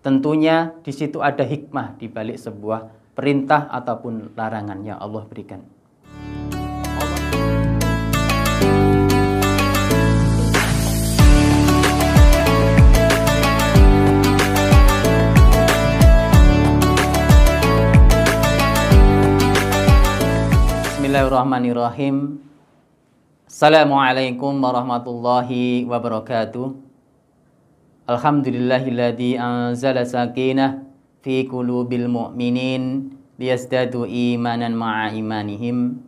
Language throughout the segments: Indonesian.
Tentunya di situ ada hikmah di balik sebuah perintah ataupun larangan yang Allah berikan. Bismillahirrahmanirrahim. Assalamualaikum warahmatullahi wabarakatuh. Alhamdulillahilladzi anzala sakinah fi qulubil mu'minin liyazdadu imanan ma'a imanihim.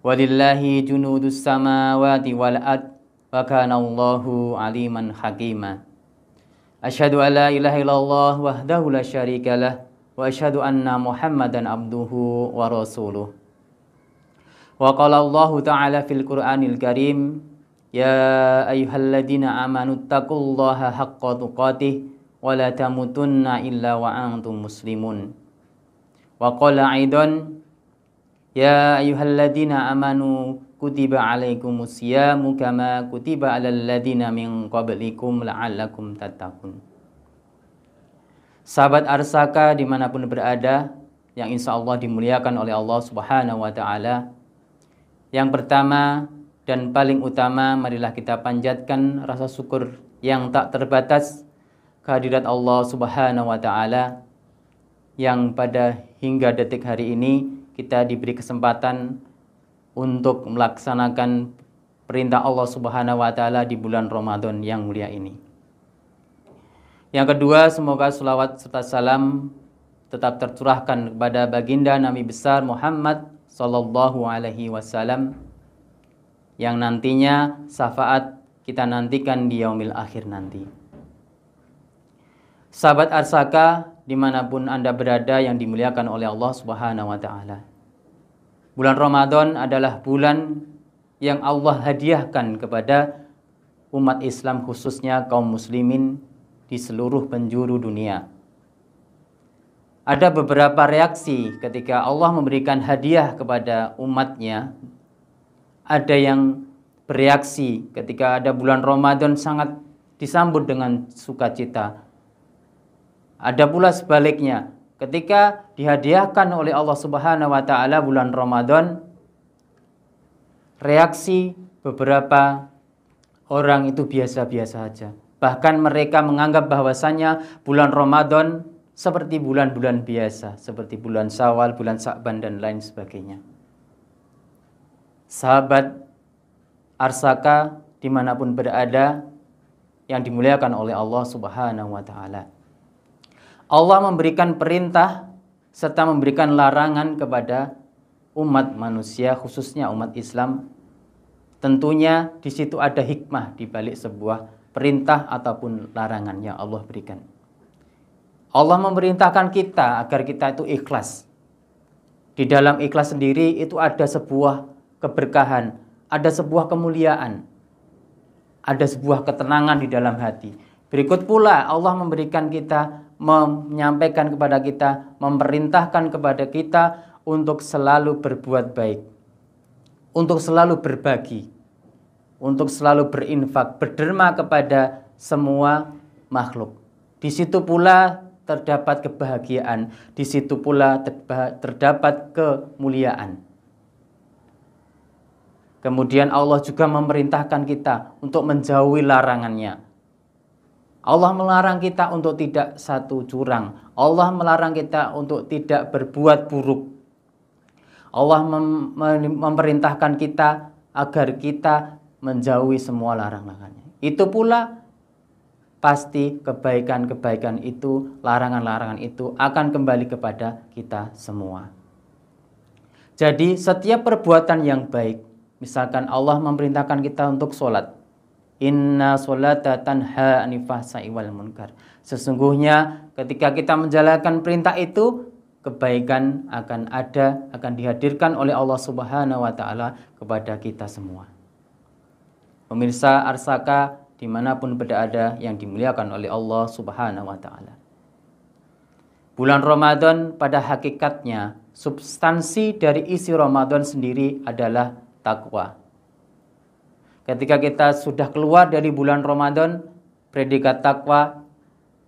Walillahi junudus samawati wal ard wa kana Allahu aliman hakima. Asyhadu an la ilaha illallah wahdahu la syarikalah wa asyhadu anna Muhammadan abduhu wa rasuluh. Wa qala Allahu ta'ala fil Qur'anil Karim, ya ayyuhalladzina amanu taqullaha haqqa tuqatih wa la tamutunna illa wa antum muslimun. Wa qala aidan, ya ayyuhalladzina amanu kutiba alaikumus siyamu kama kutiba alal ladzina min qablikum la'allakum tattaqun. Sahabat Arsaka dimanapun berada, yang insya Allah dimuliakan oleh Allah Subhanahu wa ta'ala, yang pertama dan paling utama, marilah kita panjatkan rasa syukur yang tak terbatas kehadirat Allah Subhanahu wa ta'ala, yang pada hingga detik hari ini kita diberi kesempatan untuk melaksanakan perintah Allah Subhanahu wa ta'ala di bulan Ramadan yang mulia ini. Yang kedua, semoga selawat serta salam tetap tercurahkan kepada baginda Nabi besar Muhammad sallallahu alaihi wasallam, yang nantinya syafaat kita nantikan di yaumil akhir nanti. Sahabat Arsaka dimanapun Anda berada yang dimuliakan oleh Allah Subhanahu wa ta'ala, bulan Ramadan adalah bulan yang Allah hadiahkan kepada umat Islam, khususnya kaum muslimin di seluruh penjuru dunia. Ada beberapa reaksi ketika Allah memberikan hadiah kepada umatnya. Ada yang bereaksi ketika ada bulan Ramadan sangat disambut dengan sukacita. Ada pula sebaliknya, ketika dihadiahkan oleh Allah Subhanahu wa ta'ala bulan Ramadan, reaksi beberapa orang itu biasa-biasa saja. Bahkan mereka menganggap bahwasanya bulan Ramadan seperti bulan-bulan biasa, seperti bulan Syawal, bulan Sya'ban dan lain sebagainya. Sahabat Arsaka dimanapun berada yang dimuliakan oleh Allah Subhanahu wa ta'ala, Allah memberikan perintah serta memberikan larangan kepada umat manusia, khususnya umat Islam. Tentunya di situ ada hikmah di balik sebuah perintah ataupun larangan yang Allah berikan. Allah memerintahkan kita agar kita itu ikhlas. Di dalam ikhlas sendiri itu ada sebuah keberkahan, ada sebuah kemuliaan, ada sebuah ketenangan di dalam hati. Berikut pula Allah memberikan kita, menyampaikan kepada kita, memerintahkan kepada kita untuk selalu berbuat baik, untuk selalu berbagi, untuk selalu berinfak, berderma kepada semua makhluk. Di situ pula terdapat kebahagiaan, di situ pula terdapat kemuliaan. Kemudian Allah juga memerintahkan kita untuk menjauhi larangannya. Allah melarang kita untuk tidak satu curang. Allah melarang kita untuk tidak berbuat buruk. Allah memerintahkan kita agar kita menjauhi semua larangannya. Itu pula pasti kebaikan-kebaikan itu, larangan-larangan itu akan kembali kepada kita semua. Jadi setiap perbuatan yang baik, misalkan Allah memerintahkan kita untuk sholat, inna sholata tanha 'anil fahsya'i wal munkar. Sesungguhnya ketika kita menjalankan perintah itu, kebaikan akan ada, akan dihadirkan oleh Allah Subhanahu wa ta'ala kepada kita semua. Pemirsa Arsaka dimanapun berada yang dimuliakan oleh Allah Subhanahu wa ta'ala, bulan Ramadan pada hakikatnya, substansi dari isi Ramadan sendiri adalah takwa. Ketika kita sudah keluar dari bulan Ramadan, predikat takwa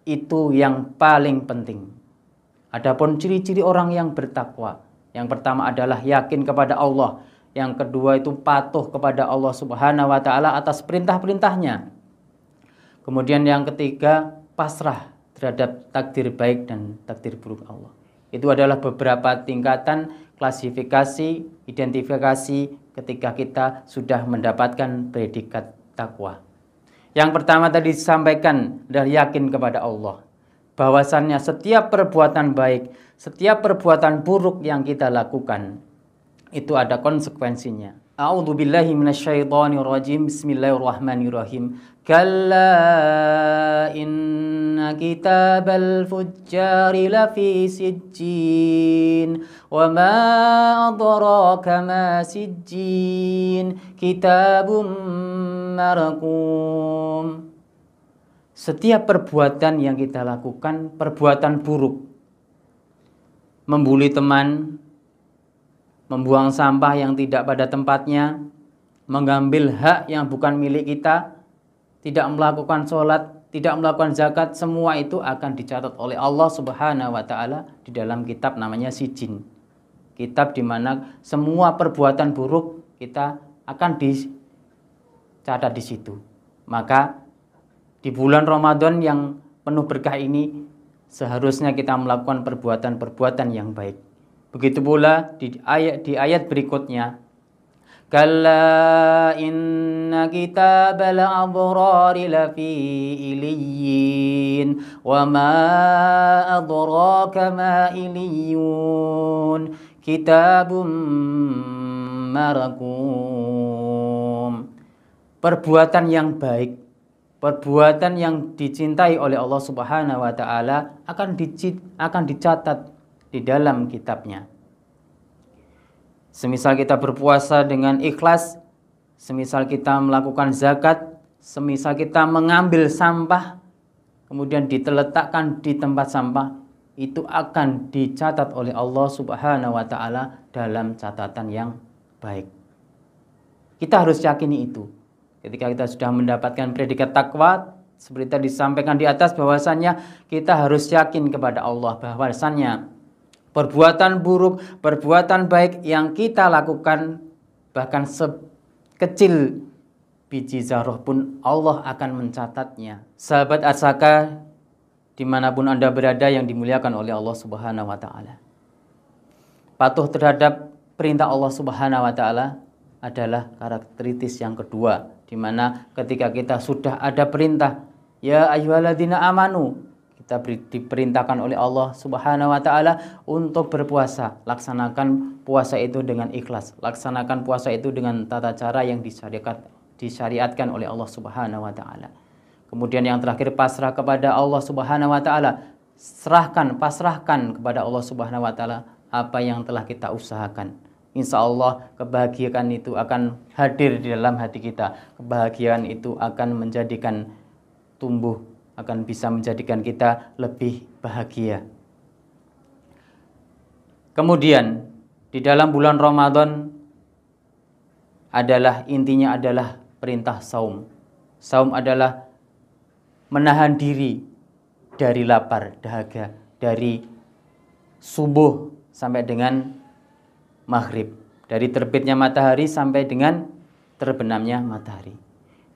itu yang paling penting. Adapun ciri-ciri orang yang bertakwa, yang pertama adalah yakin kepada Allah, yang kedua itu patuh kepada Allah Subhanahu wa taala atas perintah-perintahnya. Kemudian yang ketiga, pasrah terhadap takdir baik dan takdir buruk Allah. Itu adalah beberapa tingkatan klasifikasi, identifikasi ketika kita sudah mendapatkan predikat takwa. Yang pertama tadi disampaikan adalah yakin kepada Allah, bahwasannya setiap perbuatan baik, setiap perbuatan buruk yang kita lakukan itu ada konsekuensinya. A'udzubillahi minasyaitonirrajim. Bismillahirrahmanirrahim. Kalla inna kitabal fujjari lafi sijjin wa ma adraka ma sijjin kitabun marqum. Setiap perbuatan yang kita lakukan, perbuatan buruk, membuli teman, membuang sampah yang tidak pada tempatnya, mengambil hak yang bukan milik kita, tidak melakukan sholat, tidak melakukan zakat, semua itu akan dicatat oleh Allah Subhanahu wa taala di dalam kitab namanya Sijin. Kitab di mana semua perbuatan buruk kita akan dicatat di situ. Maka di bulan Ramadan yang penuh berkah ini seharusnya kita melakukan perbuatan-perbuatan yang baik. Begitu pula di ayat berikutnya, kalla inna kitabal abrari lafi iliyyin wa ma adraka ma iliyun kitabun marqum. Perbuatan yang baik, perbuatan yang dicintai oleh Allah Subhanahu wa taala akan dicatat di dalam kitabnya. Semisal kita berpuasa dengan ikhlas, semisal kita melakukan zakat, semisal kita mengambil sampah kemudian diletakkan di tempat sampah, itu akan dicatat oleh Allah Subhanahu wa taala dalam catatan yang baik. Kita harus yakini itu. Ketika kita sudah mendapatkan predikat takwa, seperti tadi disampaikan di atas, bahwasannya kita harus yakin kepada Allah bahwasannya perbuatan buruk, perbuatan baik yang kita lakukan, bahkan sekecil biji zarah pun Allah akan mencatatnya. Sahabat Arsaka, dimanapun Anda berada yang dimuliakan oleh Allah Subhanahu wa ta'ala, patuh terhadap perintah Allah Subhanahu wa ta'ala adalah karakteristik yang kedua, di mana ketika kita sudah ada perintah, ya ayyuhalladzina amanu, kita diperintahkan oleh Allah Subhanahu wa taala untuk berpuasa. Laksanakan puasa itu dengan ikhlas. Laksanakan puasa itu dengan tata cara yang disyariatkan oleh Allah Subhanahu wa taala. Kemudian yang terakhir, pasrah kepada Allah Subhanahu wa taala. Pasrahkan kepada Allah Subhanahu wa taala apa yang telah kita usahakan. Insya Allah kebahagiaan itu akan hadir di dalam hati kita. Kebahagiaan itu akan menjadikan tumbuh, akan bisa menjadikan kita lebih bahagia. Kemudian di dalam bulan Ramadan intinya adalah perintah saum. Saum adalah menahan diri dari lapar, dahaga, dari subuh sampai dengan maghrib, dari terbitnya matahari sampai dengan terbenamnya matahari.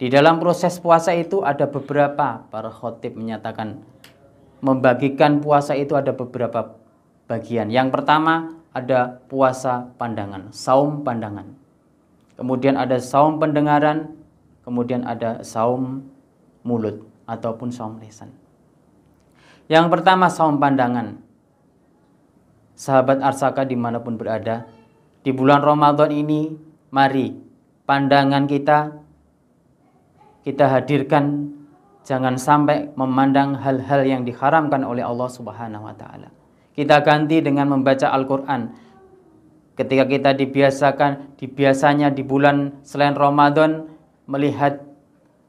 Di dalam proses puasa itu ada beberapa, para khotib menyatakan membagikan puasa itu ada beberapa bagian. Yang pertama ada puasa pandangan, saum pandangan. Kemudian ada saum pendengaran, kemudian ada saum mulut ataupun saum lisan. Yang pertama saum pandangan. Sahabat Arsaka dimanapun berada, di bulan Ramadan ini mari pandangan kita hadirkan, jangan sampai memandang hal-hal yang diharamkan oleh Allah Subhanahu wa taala. Kita ganti dengan membaca Al-Qur'an. Ketika kita biasanya di bulan selain Ramadan melihat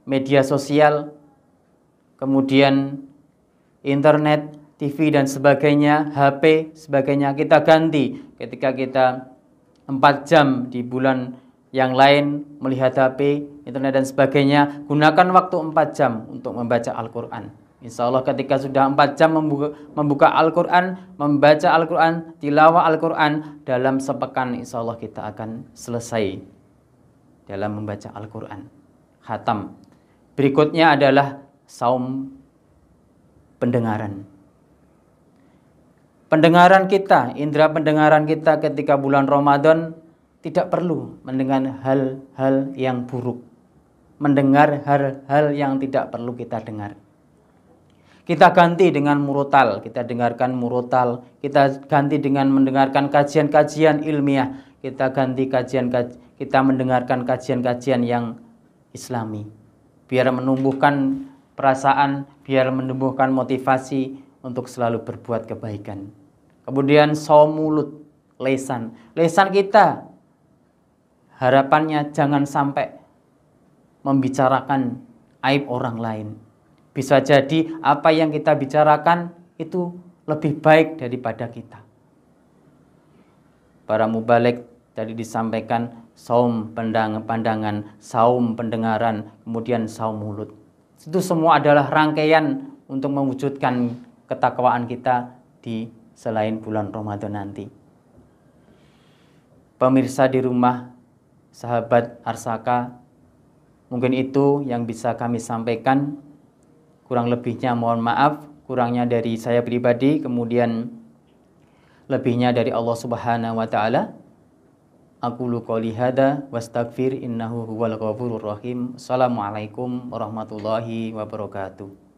media sosial, kemudian internet, TV dan sebagainya, HP sebagainya, kita ganti ketika kita 4 jam di bulan yang lain melihat HP, internet dan sebagainya, gunakan waktu 4 jam untuk membaca Al-Quran. Insya Allah ketika sudah 4 jam membuka Al-Quran, membaca Al-Quran, tilawah Al-Quran, dalam sepekan insya Allah kita akan selesai dalam membaca Al-Quran. Khatam. Berikutnya adalah saum pendengaran. Pendengaran kita, indera pendengaran kita ketika bulan Ramadan tidak perlu mendengar hal-hal yang buruk. Mendengar hal-hal yang tidak perlu kita dengar. Kita ganti dengan murotal, kita dengarkan murotal, kita ganti dengan mendengarkan kajian-kajian ilmiah, kita mendengarkan kajian-kajian yang Islami, biar menumbuhkan perasaan, biar menumbuhkan motivasi untuk selalu berbuat kebaikan. Kemudian saum mulut, lesan kita, harapannya jangan sampai membicarakan aib orang lain. Bisa jadi apa yang kita bicarakan itu lebih baik daripada kita. Para mubaligh tadi disampaikan saum pandangan, saum pendengaran, kemudian saum mulut. Itu semua adalah rangkaian untuk mewujudkan ketakwaan kita di selain bulan Ramadan nanti. Pemirsa di rumah, sahabat Arsaka, mungkin itu yang bisa kami sampaikan. Kurang lebihnya mohon maaf, kurangnya dari saya pribadi, kemudian lebihnya dari Allah Subhanahu wa taala. Aqulu qouli hadza wastaghfir innahu huwal ghafurur rahim. Assalamualaikum warahmatullahi wabarakatuh.